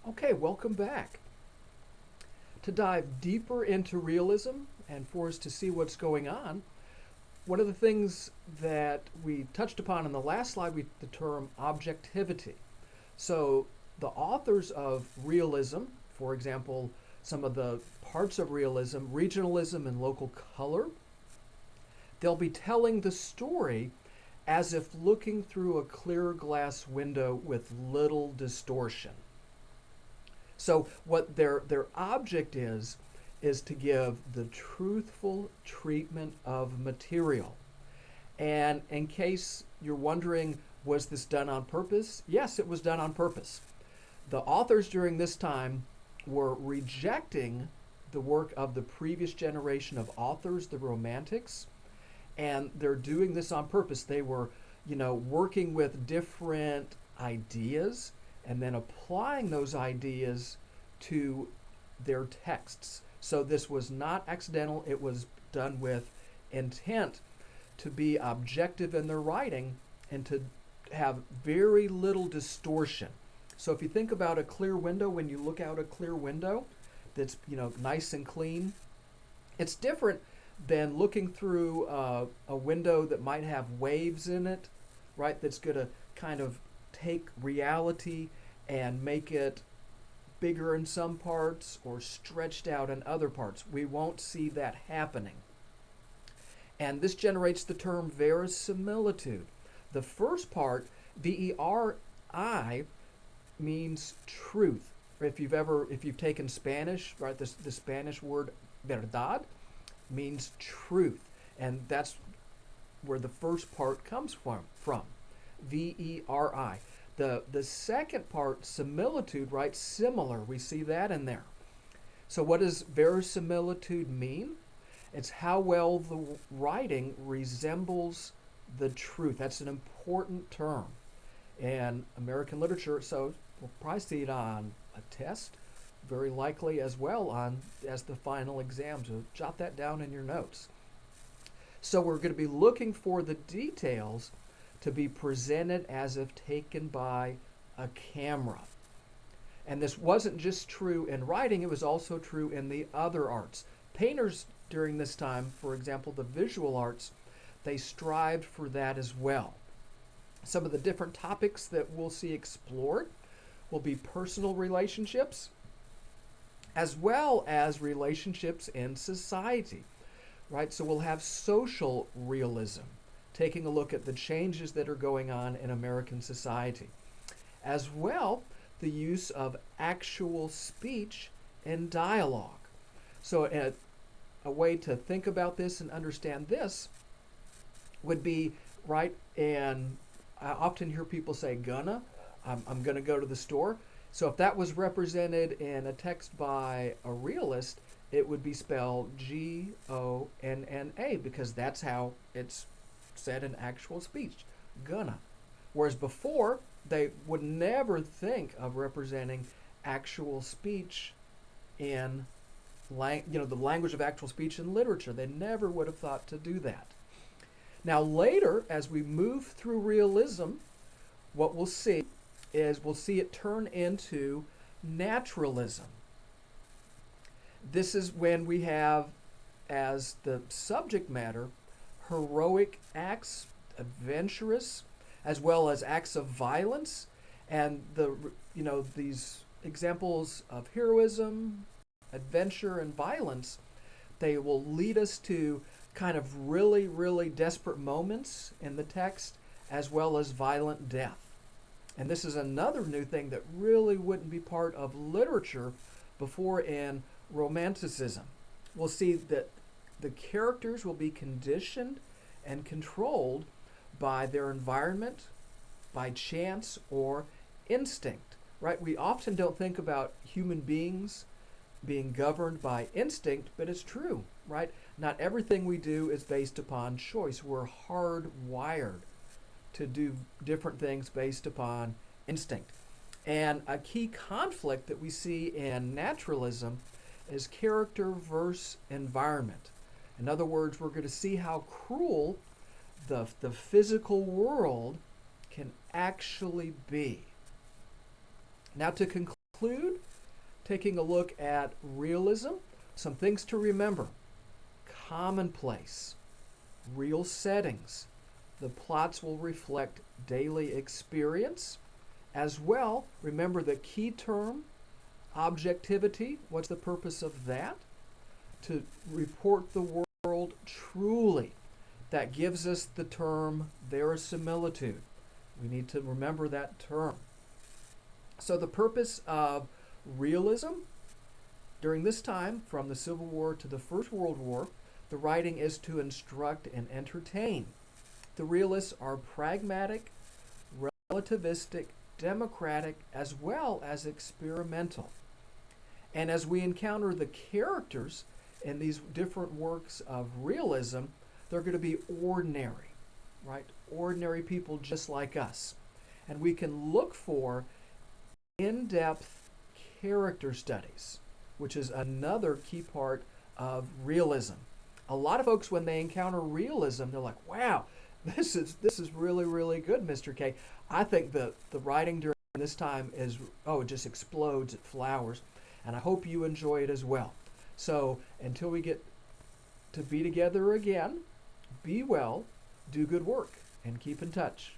Okay, welcome back. To dive deeper into realism and for us to see what's going on, one of the things that we touched upon in the last slide was the term objectivity. So, the authors of realism, for example, some of the parts of realism, regionalism and local color, they'll be telling the story as if looking through a clear glass window with little distortion. So what their object is to give the truthful treatment of material. And in case you're wondering, was this done on purpose? Yes, it was done on purpose. The authors during this time were rejecting the work of the previous generation of authors, the Romantics, and they're doing this on purpose. They were, working with different ideas and then applying those ideas to their texts. So this was not accidental, it was done with intent to be objective in their writing and to have very little distortion. So if you think about a clear window, when you look out a clear window that's nice and clean, it's different than looking through a window that might have waves in it, right? That's going to kind of take reality and make it bigger in some parts or stretched out in other parts. We won't see that happening. And this generates the term verisimilitude. The first part, VERI, means truth. If you've taken Spanish, right, the Spanish word verdad means truth. And that's where the first part comes from. VERI. The second part, similitude, right? Similar. We see that in there. So what does verisimilitude mean? It's how well the writing resembles the truth. That's an important term in American literature. So we'll probably see it on a test, very likely as well as the final exam. So jot that down in your notes. So we're going to be looking for the details to be presented as if taken by a camera. And this wasn't just true in writing, it was also true in the other arts. Painters during this time, for example, the visual arts, they strived for that as well. Some of the different topics that we'll see explored will be personal relationships, as well as relationships in society, right? So we'll have social realism, taking a look at the changes that are going on in American society. As well, the use of actual speech and dialogue. So a way to think about this and understand this would be, right, and I often hear people say, I'm gonna go to the store. So if that was represented in a text by a realist, it would be spelled Gonna, because that's how it's said in actual speech, gonna. Whereas before, they would never think of representing actual speech in the language of actual speech in literature. They never would have thought to do that. Now later, as we move through realism, what we'll see is we'll see it turn into naturalism. This is when we have as the subject matter heroic acts, adventurous, as well as acts of violence, and these examples of heroism, adventure, and violence, they will lead us to kind of really, really desperate moments in the text, as well as violent death. And this is another new thing that really wouldn't be part of literature before in Romanticism. We'll see that the characters will be conditioned and controlled by their environment, by chance, or instinct, right? We often don't think about human beings being governed by instinct, but it's true, right? Not everything we do is based upon choice. We're hardwired to do different things based upon instinct. And a key conflict that we see in naturalism is character versus environment. In other words, we're going to see how cruel the physical world can actually be. Now, to conclude conclude taking a look at realism. Some things to remember: commonplace, real settings. The plots will reflect daily experience. As well, remember the key term, objectivity. What's the purpose of that? To report the world truly. That gives us the term verisimilitude. We need to remember that term. So the purpose of realism during this time, from the Civil War to the First World War, the writing is to instruct and entertain. The realists are pragmatic, relativistic, democratic, as well as experimental. And as we encounter the characters in these different works of realism, they're going to be ordinary, right? Ordinary people just like us. And we can look for in-depth character studies, which is another key part of realism. A lot of folks, when they encounter realism, they're like, wow, this is really, really good, Mr. K. I think the writing during this time is, it just explodes, it flowers. And I hope you enjoy it as well. So until we get to be together again, be well, do good work, and keep in touch.